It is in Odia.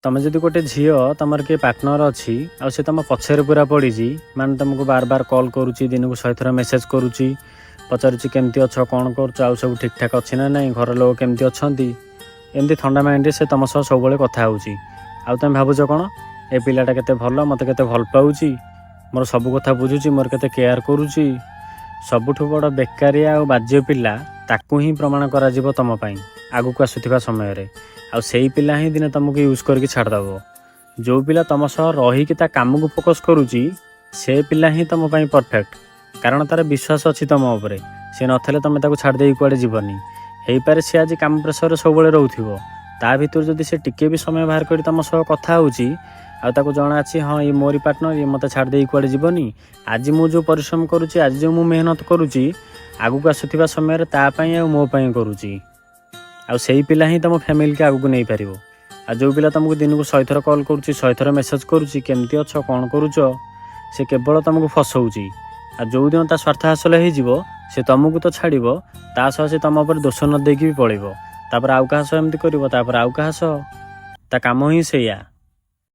ତମେ ଯଦି ଗୋଟେ ଝିଅ ତମର କିଏ ପାର୍ଟନର ଅଛି ଆଉ ସେ ତମ ପଛରେ ପୁରା ପଡ଼ିଛି, ମାନେ ତମକୁ ବାର ବାର କଲ୍ କରୁଛି, ଦିନକୁ 100 ଥର ମେସେଜ୍ କରୁଛି, ପଚାରୁଛି କେମିତି ଅଛ, କ'ଣ କରୁଛ, ଆଉ ସବୁ ଠିକ୍ଠାକ୍ ଅଛି ନା ନାହିଁ, ଘର ଲୋକ କେମିତି ଅଛନ୍ତି, ଏମିତି ଥଣ୍ଡା ମାଇଣ୍ଡରେ ସେ ତମ ସହ ସବୁବେଳେ କଥା ହେଉଛି। ଆଉ ତମେ ଭାବୁଛ କ'ଣ ଏ ପିଲାଟା କେତେ ଭଲ, ମୋତେ କେତେ ଭଲ ପାଉଛି, ମୋର ସବୁ କଥା ବୁଝୁଛି, ମୋର କେତେ କେୟାର କରୁଛି। ସବୁଠୁ ବଡ଼ ବେକାରିଆ ଆଉ ବାଜ୍ୟ ପିଲା ତାକୁ ହିଁ ପ୍ରମାଣ କରାଯିବ ତମ ପାଇଁ ଆଗକୁ ଆସୁଥିବା ସମୟରେ। ଆଉ ସେଇ ପିଲା ହିଁ ଦିନେ ତମକୁ ୟୁଜ୍ କରିକି ଛାଡ଼ିଦେବ। ଯେଉଁ ପିଲା ତମ ସହ ରହିକି ତା କାମକୁ ଫୋକସ୍ କରୁଛି ସେ ପିଲା ହିଁ ତମ ପାଇଁ ପରଫେକ୍ଟ, କାରଣ ତାର ବିଶ୍ୱାସ ଅଛି ତମ ଉପରେ। ସେ ନଥିଲେ ତମେ ତାକୁ ଛାଡ଼ି ଦେଇକି କୁଆଡ଼େ ଯିବନି। ହେଇପାରେ ସେ ଆଜି କାମ ପ୍ରେସରରେ ସବୁବେଳେ ରହୁଥିବ, ତା ଭିତରୁ ଯଦି ସେ ଟିକେ ବି ସମୟ ବାହାର କରି ତମ ସହ କଥା ହେଉଛି ଆଉ ତାକୁ ଜଣାଅଛି ହଁ ଇଏ ମୋରି ପାର୍ଟନର, ଇଏ ମୋତେ ଛାଡ଼ି ଦେଇକି କୁଆଡ଼େ ଯିବନି, ଆଜି ମୁଁ ଯେଉଁ ପରିଶ୍ରମ କରୁଛି, ଆଜି ଯେଉଁ ମୁଁ ମେହନତ କରୁଛି, ଆଗକୁ ଆସୁଥିବା ସମୟରେ ତା ପାଇଁ ଆଉ ମୋ ପାଇଁ କରୁଛି। ଆଉ ସେଇ ପିଲା ହିଁ ତମ ଫ୍ୟାମିଲିକି ଆଗକୁ ନେଇପାରିବ। ଆଉ ଯେଉଁ ପିଲା ତମକୁ ଦିନକୁ 100 ଥର କଲ୍ କରୁଛି, 100 ଥର ମେସେଜ୍ କରୁଛି, କେମିତି ଅଛ, କ'ଣ କରୁଛ, ସେ କେବଳ ତମକୁ ଫସଉଛି। ଆଉ ଯେଉଁଦିନ ତା ସ୍ୱାର୍ଥ ହାସଲ ହେଇଯିବ ସେ ତମକୁ ତ ଛାଡ଼ିବ, ତା ସହ ସେ ତମ ଉପରେ ଦୋଷ ନ ଦେଇକି ବି ପଳେଇବ। ତାପରେ ଆଉ କାହା ସହ ଏମିତି କରିବ, ତାପରେ ଆଉ କାହା ସହ। ତା କାମ ହିଁ ସେଇଆ।